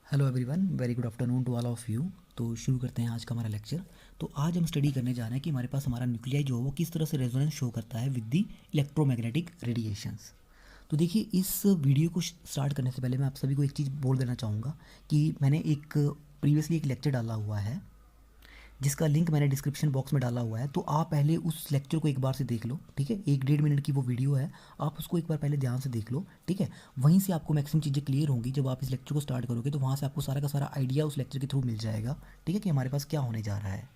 Hello everyone, very good afternoon to all of you. तो शुरू करते हैं आज का हमारा लेक्चर। तो आज हम स्टडी करने जा रहे हैं कि हमारे पास हमारा न्यूक्लियाई जो है वो किस तरह से रेजोनेंस शो करता है विद द इलेक्ट्रोमैग्नेटिक रेडिएशंस। तो देखिए, इस वीडियो को स्टार्ट करने से पहले मैं आप सभी को एक चीज़ बोल देना चाहूँगा कि मैंने एक प्रीवियसली एक लेक्चर डाला हुआ है जिसका लिंक मैंने डिस्क्रिप्शन बॉक्स में डाला हुआ है। तो आप पहले उस लेक्चर को एक बार से देख लो, ठीक है। 1-1.5 मिनट की वो वीडियो है, आप उसको एक बार पहले ध्यान से देख लो, ठीक है। वहीं से आपको मैक्सिमम चीज़ें क्लियर होंगी। जब आप इस लेक्चर को स्टार्ट करोगे तो वहाँ से आपको सारा का सारा आइडिया उस लेक्चर के थ्रू मिल जाएगा, ठीक है, कि हमारे पास क्या होने जा रहा है।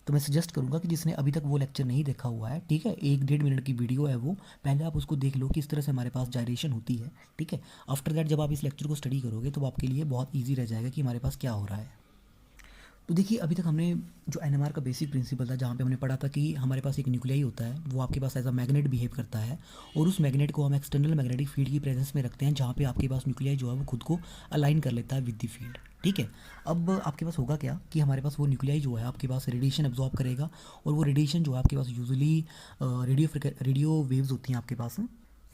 तो मैं सजेस्ट करूँगा कि जिसने अभी तक वो लेक्चर नहीं देखा हुआ है, ठीक है, 1-1.5 मिनट की वीडियो है वो, पहले आप उसको देख लो कि इस तरह से हमारे पास जायरेशन होती है, ठीक है। आफ्टर दैट जब आप इस लेक्चर को स्टडी करोगे तो आपके लिए बहुत ईजी रह जाएगा कि हमारे पास क्या हो रहा है। तो देखिए, अभी तक हमने जो एनएमआर का बेसिक प्रिंसिपल था, जहाँ पे हमने पढ़ा था कि हमारे पास एक न्यूक्लियाई होता है, वो आपके पास एज अ मैग्नेट बिहेव करता है, और उस मैग्नेट को हम एक्सटर्नल मैग्नेटिक फील्ड की प्रेजेंस में रखते हैं, जहाँ पे आपके पास न्यूक्लियाई जो है वो खुद को अलाइन कर लेता है विद द फील्ड, ठीक है। अब आपके पास होगा क्या कि हमारे पास वो न्यूक्लियाई जो है आपके पास रेडिएशन एब्जॉर्ब करेगा, और वो रेडिएशन जो है आपके पास यूजुअली रेडियो वेव्स होती हैं आपके पास,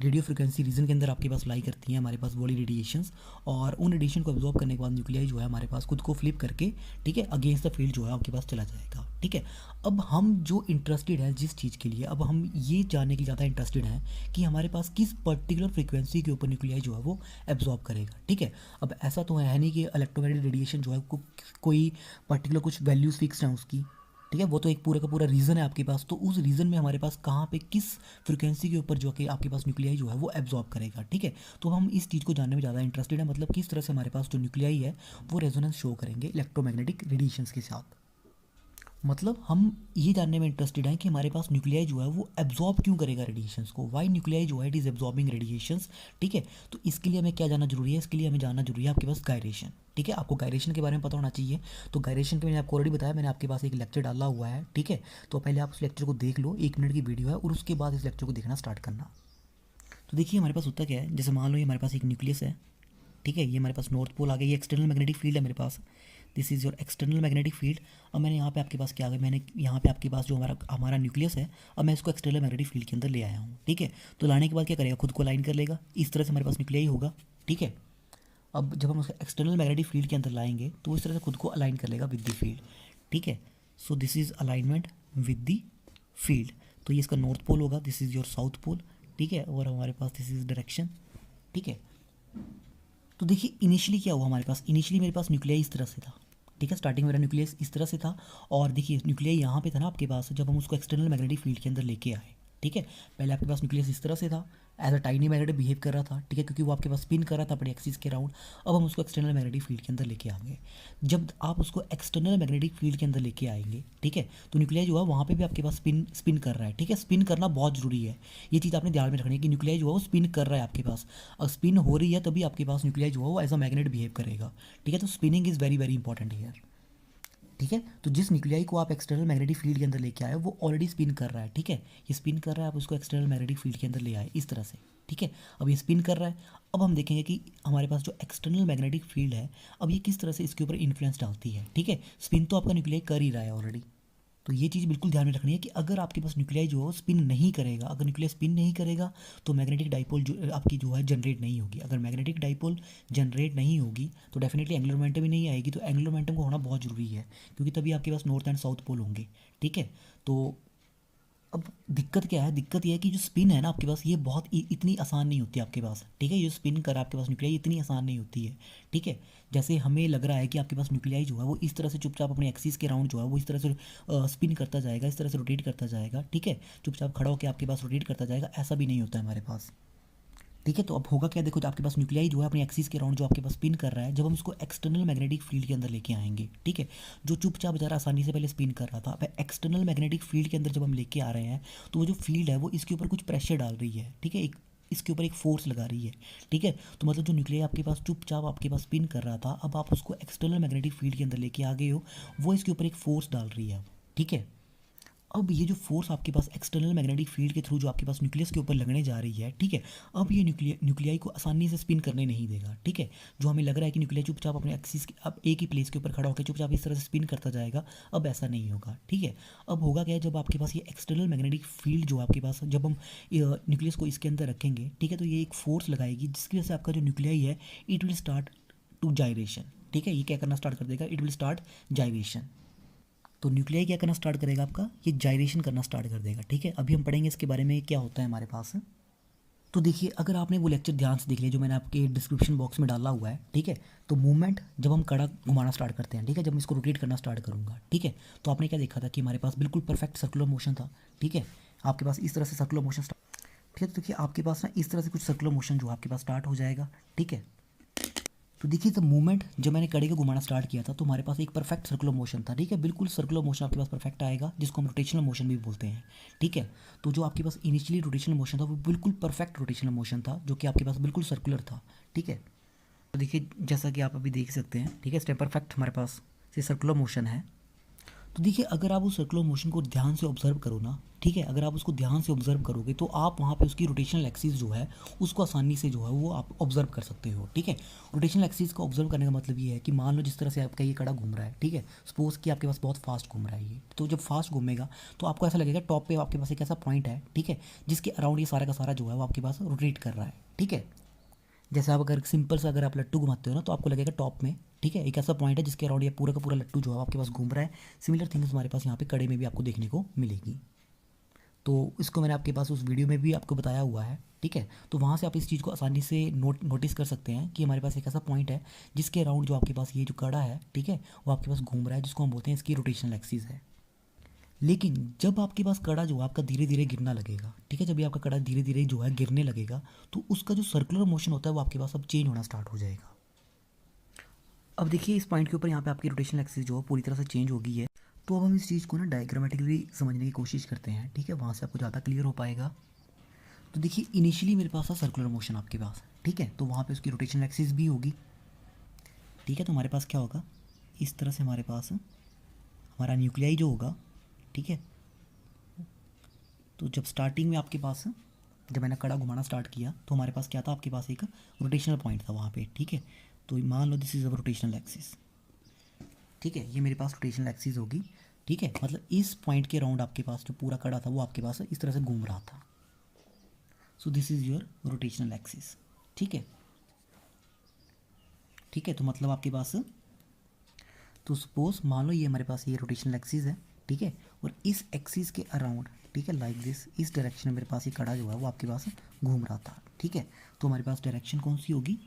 रेडियो फ्रिक्वेंसी रीजन के अंदर आपके पास लाई करती हैं हमारे पास बॉडी रेडिएशंस, और उन रेडिएशन को एब्जॉर्ब करने के बाद न्यूक्लियाई जो है हमारे पास खुद को फ्लिप करके, ठीक है, अगेंस्ट द फील्ड जो है आपके पास चला जाएगा, ठीक है। अब हम जो इंटरेस्टेड हैं जिस चीज़ के लिए, अब हम ये जानने की ज़्यादा इंटरेस्टेड हैं कि हमारे पास किस पर्टिकुलर फ्रिक्वेंसी के ऊपर न्यूक्लियाई जो है वो एब्जॉर्ब करेगा, ठीक है। अब ऐसा तो है नहीं कि इलेक्ट्रोमैग्नेटिक रेडिएशन जो है कोई पर्टिकुलर कुछ वैल्यूज़ फिक्स हैं उसकी, ठीक है। वो तो एक पूरा का पूरा रीज़न है आपके पास, तो उस रीज़न में हमारे पास कहाँ पे किस फ्रिक्वेंसी के ऊपर जो कि आपके पास न्यूक्लियाई जो है वो एब्जॉर्ब करेगा, ठीक है। तो हम इस चीज़ को जानने में ज़्यादा इंटरेस्टेड है, मतलब किस तरह से हमारे पास जो न्यूक्लियाई है वो रेजोनेंस शो करेंगे इलेक्ट्रोमैग्नेटिक रेडिएशंस के साथ। मतलब हम ये जानने में इंटरेस्टेड हैं कि हमारे पास न्यूक्लियाई जो है वो एब्जॉर्ब क्यों करेगा रेडिएशंस को, वाई न्यूक्लियाई जो है इट इज़ एब्जॉर्बिंग रेडिएशंस, ठीक है। तो इसके लिए हमें क्या जानना जरूरी है, इसके लिए हमें जानना जरूरी है आपके पास गायरेशन, ठीक है। आपको गायरेशन के बारे में पता होना चाहिए। तो गायरेशन के मैंने आपको ऑलरेडी बताया, मैंने आपके पास एक लेक्चर डाला हुआ है, ठीक है। तो पहले आप उस लेक्चर को देख लो, 1 मिनट की वीडियो है, और उसके बाद इस लेक्चर को देखना स्टार्ट करना। तो देखिए, हमारे पास होता क्या है, जैसे मान लो ये हमारे पास एक न्यूक्लियस है, ठीक है, ये हमारे पास नॉर्थ पोल आ गया, ये एक्सटर्नल मैग्नेटिक फील्ड है मेरे पास, this is your external magnetic field. अब मैंने यहाँ पे आपके पास क्या आ गया, मैंने यहाँ पे आपके पास जो हमारा हमारा न्यूक्लियस है, अब मैं इसको एक्सटर्नल मैग्नेटिक फील्ड के अंदर ले आया हूँ, ठीक है। तो लाने के बाद क्या करेगा, खुद को अलाइन कर लेगा, इस तरह से हमारे पास न्यूक्लियाई होगा, ठीक है। अब जब हम उसको एक्सटर्नल मैग्नेटिक फील्ड के अंदर लाएंगे तो वो इस तरह से खुद को अलाइन कर लेगा विद द फील्ड, ठीक है। So this is alignment with the field. तो ये इसका नॉर्थ पोल होगा, this is your south pole, ठीक है, और हमारे पास दिस इज़ डायरेक्शन, ठीक है। तो देखिए, इनिशियली क्या हुआ हमारे पास, इनिशियली मेरे पास न्यूक्लियाई इस तरह से था, ठीक है, स्टार्टिंग मेरा न्यूक्लियस इस तरह से था। और देखिए, न्यूक्लियाई यहाँ पे था ना आपके पास, जब हम उसको एक्सटर्नल मैग्नेटिक फील्ड के अंदर लेके आए, ठीक है। पहले आपके पास न्यूक्लियस इस तरह से था, as a tiny magnet behave कर रहा था, ठीक है, क्योंकि वो आपके पास स्पिन कर रहा था अपने एक्सिस के राउंड। अब हम उसको एक्सटर्नल मैग्नेटिक फील्ड के अंदर लेके आएंगे। जब आप उसको एक्सटर्नल मैग्नेटिक फील्ड के अंदर लेके आएंगे, ठीक है, तो न्यूक्लियाई जो है वहाँ पे भी आपके पास स्पिन स्पिन कर रहा है, ठीक है। स्पिन करना बहुत ज़रूरी है, ये चीज़ आपने ध्यान में रखनी है कि न्यूक्लियाई जो है वो स्पिन कर रहा है आपके पास। और स्पिन हो रही है तभी आपके पास न्यूक्लियाई जो है वो एज अ मैग्नेट बिहेव करेगा, ठीक है। तो spinning is very very important here, ठीक है। तो जिस न्यूक्लियाई को आप एक्सटर्नल मैग्नेटिक फील्ड के अंदर लेके आए वो ऑलरेडी स्पिन कर रहा है, ठीक है। ये स्पिन कर रहा है, आप उसको एक्सटर्नल मैग्नेटिक फील्ड के अंदर ले आए इस तरह से, ठीक है। अब ये स्पिन कर रहा है। अब हम देखेंगे कि हमारे पास जो एक्सटर्नल मैग्नेटिक फील्ड है, अब ये किस तरह से इसके ऊपर इन्फ्लुएंस डालती है, ठीक है। स्पिन तो आपका न्यूक्लियाई कर ही रहा है ऑलरेडी। तो ये चीज़ बिल्कुल ध्यान में रखनी है कि अगर आपके पास न्यूक्लियाई जो है स्पिन नहीं करेगा, अगर न्यूक्लियाई स्पिन नहीं करेगा तो मैग्नेटिक डाइपोल जो आपकी जो है जनरेट नहीं होगी। अगर मैग्नेटिक डाइपोल जनरेट नहीं होगी तो डेफिनेटली एंगुलर मोमेंटम ही नहीं आएगी। तो एंगुलर मोमेंटम को होना बहुत ज़रूरी है, क्योंकि तभी आपके पास नॉर्थ एंड साउथ पोल होंगे, ठीक है। तो अब दिक्कत क्या है, दिक्कत ये है कि जो स्पिन है ना आपके पास, ये बहुत इतनी आसान नहीं होती आपके पास, ठीक है। ये स्पिन कर आपके पास न्यूक्लियाई इतनी आसान नहीं होती है, ठीक है। जैसे हमें लग रहा है कि आपके पास न्यूक्लियाई जो है वो इस तरह से चुपचाप अपने एक्सिस के राउंड जो है वो इस तरह से स्पिन करता जाएगा, इस तरह से रोटेट करता जाएगा, ठीक है, चुपचाप खड़ा होकर आपके पास रोटेट करता जाएगा, ऐसा भी नहीं होता है हमारे पास, ठीक है। तो अब होगा क्या, देखो, जो आपके पास न्यूक्लियाई जो है अपने एक्सिस के राउंड जो आपके पास स्पिन कर रहा है, जब हम उसको एक्सटर्नल मैग्नेटिक फील्ड के अंदर लेके आएंगे, ठीक है, जो चुपचाप बेचारा आसानी से पहले स्पिन कर रहा था, अब एक्सटर्नल मैग्नेटिक फील्ड के अंदर जब हम लेके आ रहे हैं तो वो जो फील्ड है वो इसके ऊपर कुछ प्रेशर डाल रही है, ठीक है, एक इसके ऊपर एक फोर्स लगा रही है, ठीक है। तो मतलब जो न्यूक्लियाई आपके पास चुपचाप आपके पास स्पिन कर रहा था, अब आप उसको एक्सटर्नल मैग्नेटिक फील्ड के अंदर लेके आ गए हो, वो इसके ऊपर एक फोर्स डाल रही है, ठीक है। अब ये जो फोर्स आपके पास एक्सटर्नल मैग्नेटिक फील्ड के थ्रू जो आपके पास न्यूक्लियस के ऊपर लगने जा रही है, ठीक है, अब ये न्यूक्लियाई को आसानी से स्पिन करने नहीं देगा, ठीक है। जो हमें लग रहा है कि न्यूक्लियाई चुपचाप अपने एक्सिस अब एक ही प्लेस के ऊपर खड़ा होकर चुपचाप इस तरह से स्पिन करता जाएगा, अब ऐसा नहीं होगा, ठीक है। अब होगा क्या, जब आपके पास ये एक्सटर्नल मैग्नेटिक फील्ड जो आपके पास, जब हम न्यूक्लियस को इसके अंदर रखेंगे, ठीक है, तो ये एक फोर्स लगाएगी जिसकी वजह से आपका जो न्यूक्लियाई है it will start to gyration, ठीक है, ये क्या करना स्टार्ट कर देगा, इट विल स्टार्ट जाइरेशन। तो न्यूक्लियाई क्या करना स्टार्ट करेगा आपका, ये जाइरेशन करना स्टार्ट कर देगा। ठीक है, अभी हम पढ़ेंगे इसके बारे में क्या होता है हमारे पास। तो देखिए, अगर आपने वो लेक्चर ध्यान से देख लिया जो मैंने आपके डिस्क्रिप्शन बॉक्स में डाला हुआ है, ठीक है, तो मूवमेंट जब हम कड़ा घुमाना स्टार्ट करते हैं, ठीक है, जब मैं इसको रोटेट करना स्टार्ट करूँगा, ठीक है, तो आपने क्या देखा था कि हमारे पास बिल्कुल परफेक्ट सर्कुलर मोशन था। ठीक है, आपके पास इस तरह से सर्कुलर मोशन, ठीक है, तो देखिए आपके पास ना इस तरह से कुछ सर्कुलर मोशन जो आपके पास स्टार्ट हो जाएगा। ठीक है, तो देखिए द मोमेंट जब मैंने कड़े को घुमाना स्टार्ट किया था तो हमारे पास एक परफेक्ट सर्कुलर मोशन था। ठीक है, बिल्कुल सर्कुलर मोशन आपके पास परफेक्ट आएगा, जिसको हम रोटेशनल मोशन भी बोलते हैं। ठीक है, तो जो आपके पास इनिशियली रोटेशनल मोशन था वो बिल्कुल परफेक्ट रोटेशनल मोशन था, जो कि आपके पास बिल्कुल सर्कुलर था। ठीक है, तो देखिए जैसा कि आप अभी देख सकते हैं, ठीक है, स्टेप परफेक्ट हमारे पास से सर्कुलर मोशन है। तो देखिए अगर आप उस सर्कुलर मोशन को ध्यान से ऑब्जर्व करो ना, ठीक है, अगर आप उसको ध्यान से ऑब्जर्व करोगे तो आप वहाँ पे उसकी रोटेशनल एक्सिस जो है उसको आसानी से जो है वो आप ऑब्जर्व कर सकते हो। ठीक है, रोटेशनल एक्सिस को ऑब्जर्व करने का मतलब ये है कि मान लो जिस तरह से आपका ये कड़ा घूम रहा है, ठीक है, सपोज कि आपके पास बहुत फास्ट घूम रहा है ये, तो जब फास्ट घूमेगा तो आपको ऐसा लगेगा टॉप पे आपके पास एक ऐसा पॉइंट है, ठीक है, जिसके अराउंड ये सारा का सारा जो है वो आपके पास रोटेट कर रहा है। ठीक है, जैसे आप अगर सिंपल से अगर आप लट्टू घुमाते हो ना तो आपको लगेगा टॉप में, ठीक है, एक ऐसा पॉइंट है जिसके अराउंड ये पूरा का पूरा लट्टू जो है आपके पास घूम रहा है। सिमिलर थिंग्स हमारे पास यहाँ पे कड़े में भी आपको देखने को मिलेगी। तो इसको मैंने आपके पास उस वीडियो में भी आपको बताया हुआ है। ठीक है, तो वहाँ से आप इस चीज़ को आसानी से नोटिस कर सकते हैं कि हमारे पास एक ऐसा पॉइंट है जिसके अराउंड जो आपके पास ये जो कड़ा है, ठीक है, वो आपके पास घूम रहा है, जिसको हम बोलते हैं इसकी रोटेशनल एक्सिस है। लेकिन जब आपके पास कड़ा जो है आपका धीरे धीरे गिरना लगेगा, ठीक है, जब ये आपका कड़ा धीरे धीरे जो है गिरने लगेगा तो उसका जो सर्कुलर मोशन होता है वो आपके पास अब चेंज होना स्टार्ट हो जाएगा। अब देखिए इस पॉइंट के ऊपर यहाँ पे आपकी रोटेशनल एक्सिस जो है पूरी तरह से चेंज हो गई है। तो अब हम इस चीज़ को ना डायग्रामेटिकली समझने की कोशिश करते हैं, ठीक है, वहाँ से आपको ज़्यादा क्लियर हो पाएगा। तो देखिए इनिशियली मेरे पास था सर्कुलर मोशन आपके पास, ठीक है, तो वहाँ पे उसकी रोटेशनल एक्सिस भी होगी। ठीक है, तो हमारे पास क्या होगा, इस तरह से हमारे पास हमारा न्यूक्लियाई जो होगा, ठीक है, तो जब स्टार्टिंग में आपके पास जब मैंने कड़ा घुमाना स्टार्ट किया तो हमारे पास क्या था, आपके पास एक रोटेशनल पॉइंट था वहाँ पे। ठीक है, तो मान लो this is a rotational axis. ठीक है, ये मेरे पास रोटेशनल एक्सिस होगी। ठीक है, मतलब इस पॉइंट के अराउंड आपके पास जो पूरा कड़ा था वो आपके पास इस तरह से घूम रहा था। सो this is your rotational axis. ठीक है, ठीक है, तो मतलब आपके पास, तो सपोज मान लो ये हमारे पास ये रोटेशनल एक्सिस है, ठीक है, और इस एक्सिस के अराउंड, ठीक है, लाइक दिस, इस डायरेक्शन में मेरे पास ये कड़ा जो है वो आपके पास घूम रहा था। ठीक है, तो हमारे पास डायरेक्शन कौन सी होगी,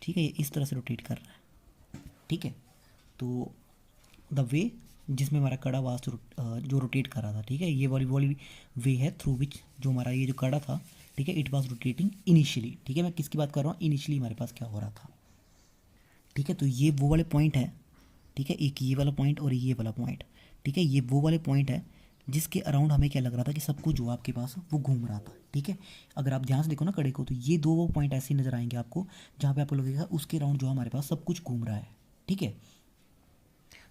ठीक है, ये इस तरह से रोटेट कर रहा है। ठीक है, तो द वे जिसमें हमारा कड़ा वास जो रोटेट कर रहा था, ठीक है, ये वाली वे है थ्रू विच जो हमारा ये जो कड़ा था, ठीक है, इट वाज रोटेटिंग इनिशियली। ठीक है, मैं किसकी बात कर रहा हूँ, इनिशियली हमारे पास क्या हो रहा था। ठीक है, तो ये वो वाले पॉइंट है, ठीक है, एक ये वाला पॉइंट और ये वाला पॉइंट, ठीक है, ये वो वाले पॉइंट है जिसके अराउंड हमें क्या लग रहा था कि सब कुछ जो आपके पास वो घूम रहा था। ठीक है, अगर आप ध्यान से देखो ना कड़े को तो ये दो वो पॉइंट ऐसे नज़र आएंगे आपको जहाँ पे आपको लगेगा उसके अराउंड जो हमारे पास सब कुछ घूम रहा है। ठीक है,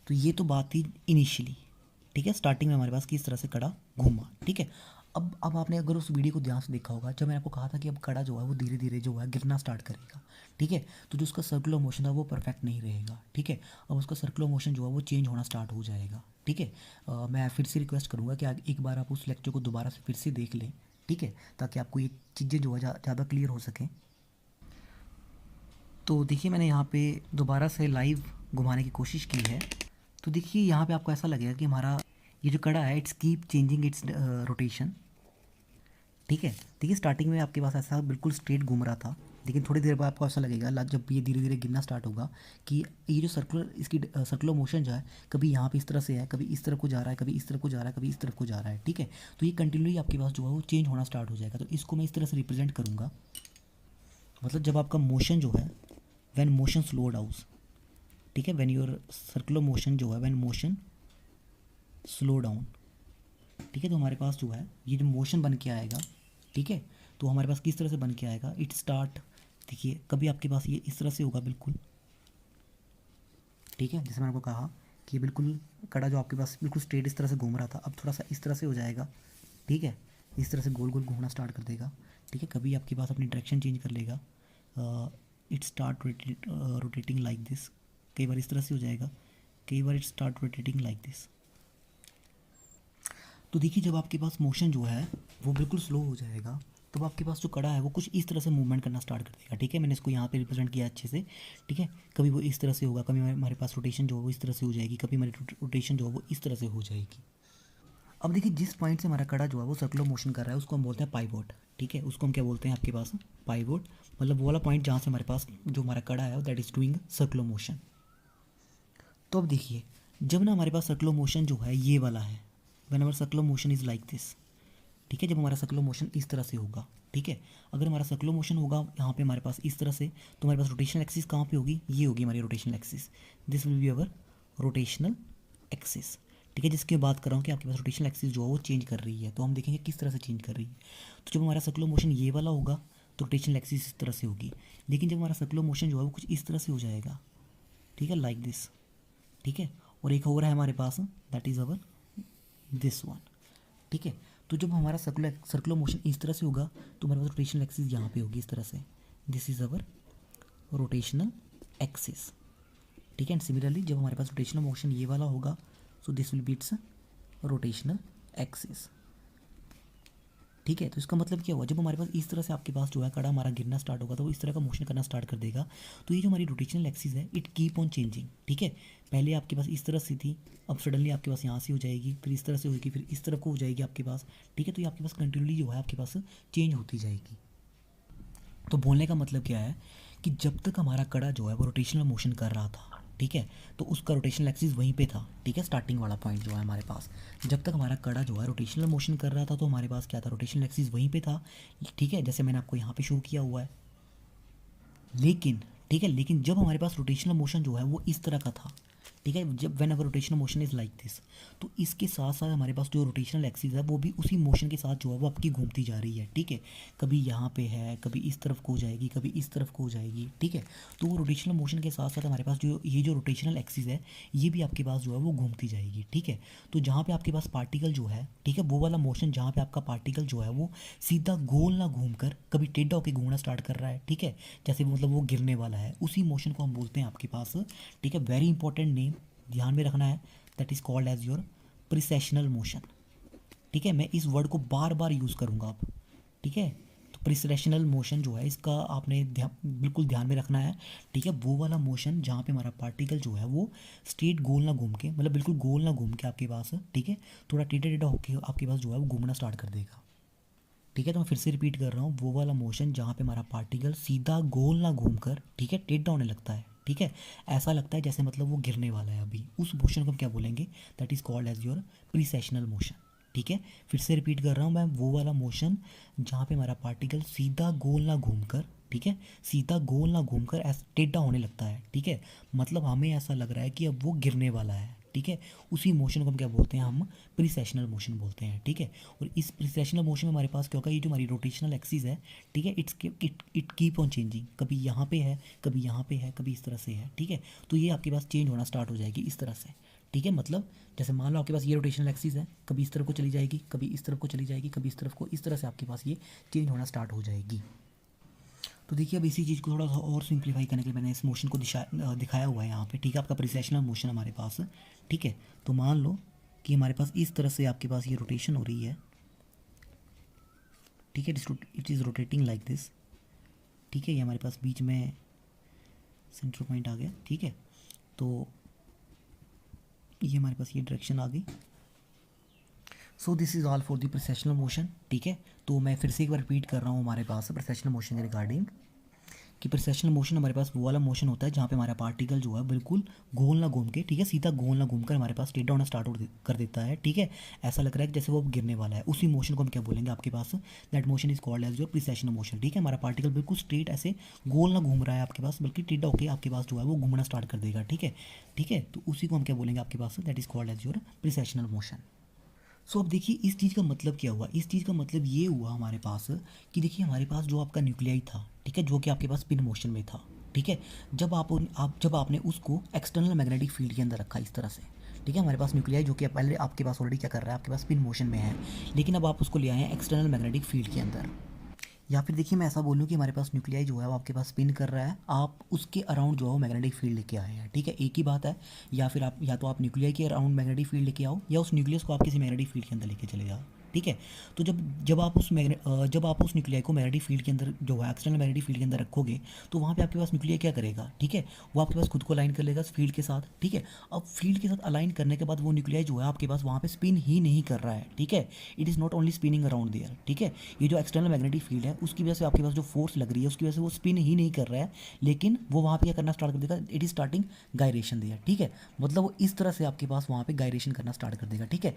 तो ये तो बात थी इनिशियली, ठीक है, स्टार्टिंग में हमारे पास किस तरह से कड़ा घूमा। ठीक है, अब आपने अगर उस वीडियो को ध्यान से देखा होगा जब मैंने आपको कहा था कि अब कड़ा जो है वो धीरे धीरे जो है गिरना स्टार्ट करेगा। ठीक है, तो जो उसका सर्कुलर मोशन था वो परफेक्ट नहीं रहेगा। ठीक है, अब उसका सर्कुलर मोशन जो है वो चेंज होना स्टार्ट हो जाएगा। ठीक है, मैं फिर से रिक्वेस्ट करूँगा कि एक बार आप उस लेक्चर को दोबारा से फिर से देख लें, ठीक है, ताकि आपको ये चीज़ें जो है ज़्यादा क्लियर हो सकें। तो देखिए मैंने यहाँ पे दोबारा से लाइव घुमाने की कोशिश की है। तो देखिए यहाँ पे आपको ऐसा लगेगा कि हमारा ये जो कड़ा है it's keep changing it's rotation. ठीक है, देखिए स्टार्टिंग में आपके पास ऐसा बिल्कुल स्ट्रेट घूम रहा था, लेकिन थोड़ी देर बाद आपको ऐसा लगेगा जब ये धीरे धीरे गिरना स्टार्ट होगा कि ये जो सर्कुलर इसकी सर्कुलर मोशन जो है कभी यहाँ पे इस तरह से है, कभी इस तरफ को जा रहा है, कभी इस तरफ को जा रहा है, कभी इस तरफ को जा रहा है। ठीक है, तो ये कंटिन्यूली आपके पास जो है वो चेंज होना स्टार्ट हो जाएगा। तो इसको मैं इस तरह से रिप्रेजेंट करूँगा, मतलब जब आपका मोशन जो है व्हेन मोशन स्लो डाउन, ठीक है, व्हेन योर सर्कुलर मोशन जो है व्हेन मोशन स्लो डाउन, ठीक है, तो हमारे पास जो है ये जो मोशन बन के आएगा, ठीक है, तो हमारे पास किस तरह से बन के आएगा, इट स्टार्ट, देखिए कभी आपके पास ये इस तरह से होगा बिल्कुल, ठीक है, जैसे मैंने आपको कहा कि ये बिल्कुल कड़ा जो आपके पास बिल्कुल स्ट्रेट इस तरह से घूम रहा था, अब थोड़ा सा इस तरह से हो जाएगा। ठीक है, इस तरह से गोल गोल घूमना स्टार्ट कर देगा। ठीक है, कभी आपके पास अपनी डायरेक्शन चेंज कर लेगा, it start rotating like this, कई बार इस तरह से हो जाएगा, कई बार it start rotating like this. तो देखिए जब आपके पास मोशन जो है वो बिल्कुल स्लो हो जाएगा तो तो आपके पास जो कड़ा है वो कुछ इस तरह से मूवमेंट करना स्टार्ट कर देगा, ठीक है। मैंने इसको यहाँ पे रिप्रेजेंट किया अच्छे से, ठीक है। कभी वो इस तरह से होगा, कभी हमारे पास रोटेशन जो है वो इस तरह से हो जाएगी, कभी हमारी रोटेशन जो है वो इस तरह से हो जाएगी। अब देखिए जिस पॉइंट से हमारा कड़ा जो है वो सर्कुलर मोशन कर रहा है उसको हम बोलते हैं पाइवोट, ठीक है। उसको हम क्या बोलते हैं आपके पास, पाइवोट, मतलब वो वाला पॉइंट जहाँ से हमारे पास जो हमारा कड़ा है that is doing circular motion. तो अब देखिए जब ना हमारे पास सर्कुलर मोशन जो है ये वाला है, when our circular motion is like this, ठीक है। जब हमारा सर्कुलर मोशन इस तरह से होगा, ठीक है, अगर हमारा सर्कुलर मोशन होगा यहाँ पे हमारे पास इस तरह से, तो हमारे पास रोटेशनल एक्सिस कहाँ पे होगी, ये होगी हमारी rotational axis. This will be our rotational axis, ठीक है। जिसकी बात कर रहा हूँ कि आपके पास रोटेशनल एक्सिस जो है वो चेंज कर रही है, तो हम देखेंगे किस तरह से चेंज कर रही है। तो जब हमारा सर्कुलर मोशन ये वाला होगा तो रोटेशनल एक्सिस इस तरह से होगी, लेकिन जब हमारा सर्कुलर मोशन जो है वो कुछ इस तरह से हो जाएगा, ठीक है, लाइक दिस, ठीक है। और एक और है हमारे पास that is our this one, ठीक है। तो जब हमारा सर्कुलर मोशन इस तरह से होगा तो हमारे पास रोटेशनल एक्सिस यहाँ पे होगी इस तरह से, this is our rotational axis, ठीक है। एंड सिमिलरली जब हमारे पास रोटेशनल मोशन ये वाला होगा so this will B it's rotational axis, ठीक है। तो इसका मतलब क्या हुआ, जब हमारे पास इस तरह से आपके पास जो है कड़ा हमारा गिरना स्टार्ट होगा तो वो इस तरह का मोशन करना स्टार्ट कर देगा। तो ये जो हमारी रोटेशनल एक्सिस है इट कीप ऑन चेंजिंग, ठीक है। पहले आपके पास इस तरह से थी, अब सडनली आपके पास यहाँ से हो जाएगी, फिर इस तरह से होगी, फिर इस तरफ को हो जाएगी आपके पास, ठीक है। तो ये आपके पास कंटिन्यूली जो है आपके पास चेंज होती जाएगी। तो बोलने का मतलब क्या है कि जब तक हमारा कड़ा जो है वो रोटेशनल मोशन कर रहा था, ठीक है, तो उसका रोटेशनल एक्सिस वहीं पे था, ठीक है, स्टार्टिंग वाला पॉइंट जो है हमारे पास। जब तक हमारा कड़ा जो है रोटेशनल मोशन कर रहा था तो हमारे पास क्या था, रोटेशनल एक्सिस वहीं पे था, ठीक है, जैसे मैंने आपको यहाँ पे शो किया हुआ है। लेकिन ठीक है, लेकिन जब हमारे पास रोटेशनल मोशन जो है वो इस तरह का था, ठीक है, जब when ever rotational motion is like this, तो इसके साथ साथ हमारे पास जो रोटेशनल एक्सिस है वो भी उसी मोशन के साथ जो है वो आपकी घूमती जा रही है, ठीक है। कभी यहाँ पे है, कभी इस तरफ को हो जाएगी, कभी इस तरफ को हो जाएगी, ठीक है। तो वो रोटेशनल मोशन के साथ साथ हमारे पास जो ये जो रोटेशनल एक्सिस है ये भी आपके पास जो है वो घूमती जाएगी, ठीक है। तो जहाँ पे आपके पास पार्टिकल जो है, ठीक है, वो वाला मोशन जहाँ पे आपका पार्टिकल जो है वो सीधा गोल ना घूम कर कभी टेढ़ा होकर घूमना स्टार्ट कर रहा है, ठीक है, जैसे मतलब वो गिरने वाला है, उसी मोशन को हम बोलते हैं आपके पास, ठीक है, वेरी इंपॉर्टेंट नेम ध्यान में रखना है, that is called as your precessional motion, ठीक है। मैं इस वर्ड को बार बार यूज़ करूँगा अब, ठीक है। तो प्रिसेशनल मोशन जो है इसका आपने बिल्कुल ध्यान में रखना है, ठीक है। वो वाला मोशन जहाँ पे हमारा पार्टिकल जो है वो स्ट्रेट गोल ना घूम के, मतलब बिल्कुल गोल ना घूम के आपके पास, ठीक है, थोड़ा टेढ़ा टेढ़ा होकर आपके पास जो है वो घूमना स्टार्ट कर देगा, ठीक है। तो मैं फिर से रिपीट कर रहा हूँ, वो वाला मोशन जहाँ पे हमारा पार्टिकल सीधा गोल ना घूमकर, ठीक है, टेढ़ा होने लगता है, ठीक है, ऐसा लगता है जैसे मतलब वो गिरने वाला है अभी, उस मोशन को हम क्या बोलेंगे, that is called as your precessional motion, ठीक है। फिर से रिपीट कर रहा हूँ मैं, वो वाला मोशन जहाँ पे हमारा पार्टिकल सीधा गोल ना घूमकर, ठीक है, सीधा गोल ना घूमकर ऐसा टेढ़ा होने लगता है, ठीक है, मतलब हमें ऐसा लग रहा है कि अब वो गिरने वाला है, ठीक है, उसी मोशन को हम क्या बोलते हैं, हम प्रीसेशनल मोशन बोलते हैं, ठीक है। और इस प्रीसेशनल मोशन में हमारे पास क्या होगा, ये जो हमारी रोटेशनल एक्सिस है, ठीक है, इट कीप ऑन चेंजिंग, कभी यहाँ पे है, कभी यहाँ पे है, कभी इस तरह से है, ठीक है। तो ये आपके पास चेंज होना स्टार्ट हो जाएगी इस तरह से, ठीक है। मतलब जैसे मान लो आपके पास ये रोटेशनल एक्सिस है, कभी इस तरफ को चली जाएगी, कभी इस तरफ को चली जाएगी, कभी इस तरफ को, इस तरह से आपके पास ये चेंज होना स्टार्ट हो जाएगी। तो देखिए अब इसी चीज़ को थोड़ा सा और सिंप्लीफाई करने के लिए मैंने इस मोशन को दिखाया हुआ है यहाँ पे, ठीक है, आपका प्रिसेशनल मोशन हमारे पास, ठीक है। तो मान लो कि हमारे पास इस तरह से आपके पास ये रोटेशन हो रही है, ठीक है, it is rotating like this, ठीक है, ये हमारे पास बीच में सेंटर पॉइंट आ गया, ठीक है। तो ये हमारे पास ये डायरेक्शन आ गई। सो this is all for the precessional motion, ठीक है। तो मैं फिर से एक बार रिपीट कर रहा हूँ हमारे पास प्रोसेशनल मोशन के रिगार्डिंग, कि प्रोसेशनल मोशन हमारे पास वो वाला मोशन होता है जहाँ पे हमारा पार्टिकल जो है बिल्कुल गोल ना घूम के, ठीक है, सीधा गोल ना घूम कर हमारे पास टेढ़ा होना स्टार्ट कर देता है, ठीक है, ऐसा लग रहा है कि जैसे वो गिरने वाला है, उसी मोशन को हम क्या बोलेंगे आपके पास, that motion is called as your processional motion, ठीक है। हमारा पार्टिकल बिल्कुल स्ट्रेट ऐसे गोल ना घूम रहा है आपके पास, बल्कि टेढ़ा होकर आपके पास जो है वो घूमना स्टार्ट कर देगा, ठीक है, ठीक है। तो उसी को हम क्या बोलेंगे आपके पास, that is called as your processional motion. So अब देखिए इस चीज़ का मतलब क्या हुआ, इस चीज़ का मतलब ये हुआ हमारे पास कि देखिए हमारे पास जो आपका न्यूक्लियाई था, ठीक है, जो कि आपके पास स्पिन मोशन में था, ठीक है, जब आपने उसको एक्सटर्नल मैग्नेटिक फील्ड के अंदर रखा इस तरह से, ठीक है, हमारे पास न्यूक्लियाई जो कि पहले आपके पास ऑलरेडी क्या कर रहा है, आपके पास स्पिन मोशन में है, लेकिन अब आप उसको ले आए हैं एक्सटर्नल मैग्नेटिक फील्ड के अंदर। या फिर देखिए मैं ऐसा बोलूँ कि हमारे पास न्यूक्लियाई जो है वो आपके पास स्पिन कर रहा है, आप उसके अराउंड जो है मैग्नेटिक फील्ड लेके आए हैं, ठीक है, एक ही बात है। या फिर आप या तो आप न्यूक्लियाई के अराउंड मैग्नेटिक फील्ड लेके आओ, या उस न्यूक्लियस को आप किसी मैग्नेटिक फील्ड के अंदर लेके चले जाओ, ठीक है। तो जब आप जब आप उस न्यूक्लियाई को मैग्नेटिक फील्ड के अंदर जो है एक्सटर्नल मैग्नेटिक फील्ड के अंदर रखोगे तो वहाँ पे आपके पास न्यूक्लियाई क्या करेगा, ठीक है, वो आपके पास खुद को अलाइन कर लेगा फील्ड के साथ, ठीक है। अब फील्ड के साथ अलाइन करने के बाद वो न्यूक्लियाई जो है आपके पास वहाँ पे स्पिन ही नहीं कर रहा है, ठीक है। It is not only spinning around there, ठीक है। ये जो एक्सटर्नल मैग्नेटिक फील्ड है उसकी वजह से आपके पास जो फोर्स लग रही है उसकी वजह से वो स्पिन ही नहीं कर रहा है, लेकिन वो वहाँ पे क्या करना स्टार्ट कर देगा, it is starting gyration there, ठीक है। मतलब वो इस तरह से आपके पास वहाँ पे गायरेशन करना स्टार्ट कर देगा, ठीक है।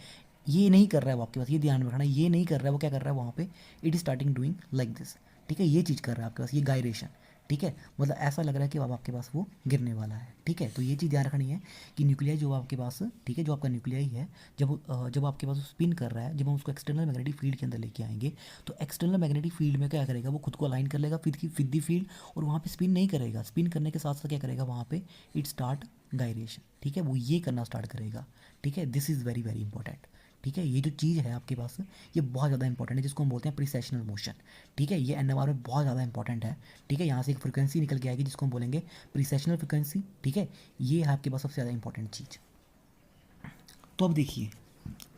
ये नहीं कर रहा है वो आपके पास, ये ध्यान में रखना, ये नहीं कर रहा है वो, क्या कर रहा है वहाँ पे, it is starting doing like this, ठीक है। ये चीज़ कर रहा है आपके पास, ये गायरेशन, ठीक है। मतलब ऐसा लग रहा है कि अब आपके पास वो गिरने वाला है, ठीक है। तो ये चीज़ ध्यान रखनी है कि न्यूक्लियाई जो आपके पास, ठीक है, जो आपका न्यूक्लियाई है, जब आपके पास स्पिन कर रहा है, जब हम उसको एक्सटर्नल मैग्नेटिक फील्ड के अंदर लेके आएंगे तो एक्सटर्नल मैग्नेटिक फील्ड में क्या करेगा, वो खुद को अलाइन कर लेगा विद दी फील्ड, और वहाँ पे स्पिन नहीं करेगा। स्पिन करने के साथ साथ क्या करेगा वहाँ पे, इट स्टार्ट गायरेशन, ठीक है, वो ये करना स्टार्ट करेगा, ठीक है। This is very very important, ठीक है। ये जो चीज़ है आपके पास ये बहुत ज़्यादा इंपॉर्टेंट है, जिसको हम बोलते हैं प्रीसेशनल मोशन, ठीक है। ये एनएमआर में बहुत ज़्यादा इंपॉर्टेंट है, ठीक है। यहाँ से एक फ्रिक्वेंसी निकल के आएगी जिसको हम बोलेंगे प्रीसेशनल फ्रिक्वेंसी, ठीक है। ये है आपके पास सबसे ज़्यादा इंपॉर्टेंट चीज़। तो अब देखिए,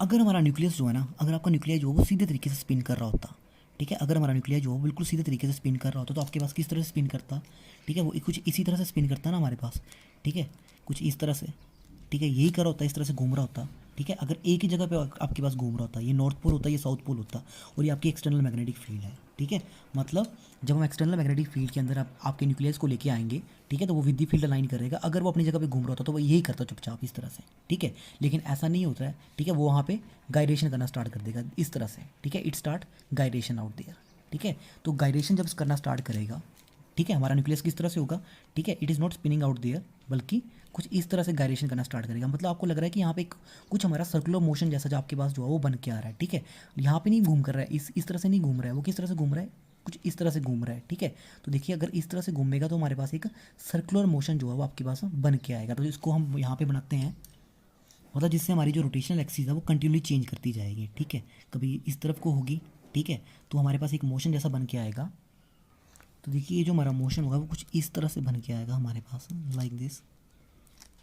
अगर हमारा न्यूक्लियस जो है ना, अगर आपका न्यूक्लियस जो है वो सीधे तरीके से स्पिन कर रहा होता, ठीक है, अगर हमारा न्यूक्लियस जो है बिल्कुल सीधे तरीके से स्पिन कर रहा होता तो आपके पास किस तरह से स्पिन करता, ठीक है, वो कुछ इसी तरह से स्पिन करता ना हमारे पास, ठीक है, कुछ इस तरह से, ठीक है, यही कर रहा होता, इस तरह से घूम रहा होता, ठीक है। अगर एक ही जगह पे आपके पास घूम रहा होता, ये नॉर्थ पोल होता, ये साउथ पोल होता, और ये आपकी एक्सटर्नल मैग्नेटिक फील्ड है, ठीक है। मतलब जब हम एक्सटर्नल मैग्नेटिक फील्ड के अंदर आपके न्यूक्लियस को लेके आएंगे, ठीक है, तो वो विद दी फील्ड अलाइन करेगा। अगर वो अपनी जगह पे घूम रहा होता तो वो यही करता चुपचाप इस तरह से, ठीक है। लेकिन ऐसा नहीं होता है, ठीक है, वो वहाँ पे गायरेशन करना स्टार्ट कर देगा इस तरह से, ठीक है, it start gyration out there, ठीक है। तो गायरेशन जब करना स्टार्ट करेगा, ठीक है, हमारा न्यूक्लियस किस तरह से होगा, ठीक है, it is not spinning out there, बल्कि कुछ इस तरह से गायरेशन करना स्टार्ट करेगा। मतलब आपको लग रहा है कि यहाँ पे कुछ हमारा सर्कुलर मोशन जैसा जो आपके पास जो है वो बन के आ रहा है, ठीक है। यहाँ पे नहीं घूम कर रहा है, इस तरह से नहीं घूम रहा है, वो किस तरह से घूम रहा है, कुछ इस तरह से घूम रहा है, ठीक है। तो देखिए अगर इस तरह से घूमेगा तो हमारे पास एक सर्कुलर मोशन जो है वो आपके पास बन के आएगा। तो इसको हम यहाँ पे बनाते हैं, मतलब जिससे हमारी जो रोटेशनल एक्सिस है वो कंटिन्यूली चेंज करती जाएगी, ठीक है। कभी इस तरफ को होगी, ठीक है, तो हमारे पास एक मोशन जैसा बन के आएगा। तो देखिए ये जो हमारा मोशन होगा वो कुछ इस तरह से बन के आएगा हमारे पास, लाइक दिस,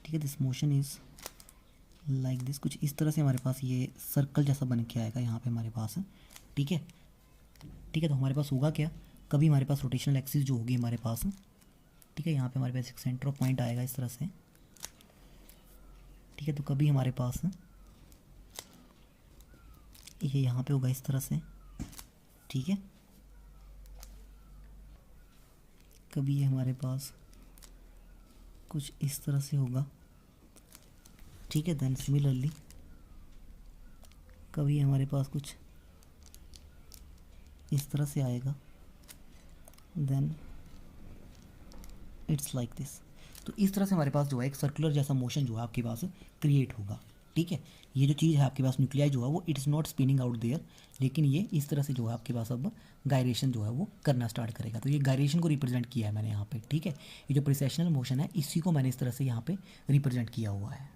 ठीक है। This motion is like this, कुछ इस तरह से हमारे पास ये सर्कल जैसा बन के आएगा यहाँ पे हमारे पास, ठीक है, ठीक है। तो हमारे पास होगा क्या, कभी हमारे पास रोटेशनल एक्सिस जो होगी हमारे पास, ठीक है, यहाँ पे हमारे पास एक सेंटर ऑफ पॉइंट आएगा इस तरह से, ठीक है। तो कभी हमारे पास ये यहाँ पे होगा इस तरह से, ठीक है, कभी ये हमारे पास कुछ इस तरह से होगा, ठीक है। देन सिमिलरली कभी हमारे पास कुछ इस तरह से आएगा, देन इट्स लाइक दिस। तो इस तरह से हमारे पास जो है एक सर्कुलर जैसा मोशन जो है आपके पास क्रिएट होगा, ठीक है। ये जो चीज़ है आपके पास न्यूक्लियाई जो है वो it is not spinning out there, लेकिन ये इस तरह से जो है आपके पास अब गायरेशन जो है वो करना स्टार्ट करेगा। तो ये गायरेशन को रिप्रेजेंट किया है मैंने यहाँ पे, ठीक है। ये जो प्रिसेशनल मोशन है इसी को मैंने इस तरह से यहाँ पे रिप्रेजेंट किया हुआ है।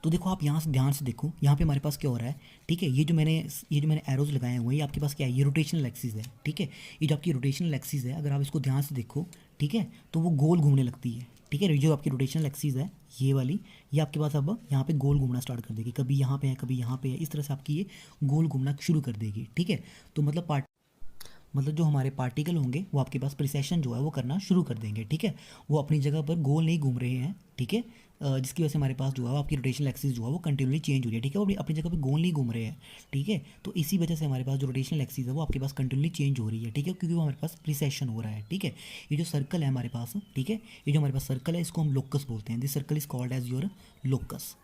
तो देखो आप यहाँ से ध्यान से देखो, यहाँ पे हमारे पास क्या हो रहा है, ठीक है। ये जो मैंने एरोज लगाए हुए हैं ये आपके पास क्या है, ये रोटेशनल एक्सिस है, ठीक है। ये जो आपकी रोटेशनल एक्सिस है अगर आप इसको ध्यान से देखो, ठीक है, तो वो गोल घूमने लगती है, ठीक है। जो आपकी रोटेशनल एक्सिस है ये वाली, ये आपके पास अब यहाँ पे गोल घूमना स्टार्ट कर देगी, कभी यहाँ पे है कभी यहाँ पे है, इस तरह से आपकी ये गोल घूमना शुरू कर देगी, ठीक है। तो मतलब जो हमारे पार्टिकल होंगे वो आपके पास प्रिसेशन जो है वो करना शुरू कर देंगे, ठीक है। वो अपनी जगह पर गोल नहीं घूम रहे हैं, ठीक है, जिसकी वजह से हमारे पास जो है आपकी रोटेशनल एक्सिस जो है वो कंटिन्यूली चेंज हो रही है, ठीक है। वो अपनी जगह पर गोल नहीं घूम रहे हैं, ठीक है। तो इसी वजह से हमारे पास जो रोटेशनल एक्सिस है वो आपके पास कंटिन्यूली चेंज हो रही है, ठीक है, क्योंकि वो हमारे पास प्रिसेशन हो रहा है, ठीक है। ये जो सर्कल है हमारे पास, ठीक है, ये जो हमारे पास सर्कल है इसको हम लोकस बोलते हैं। This circle is called as your locus,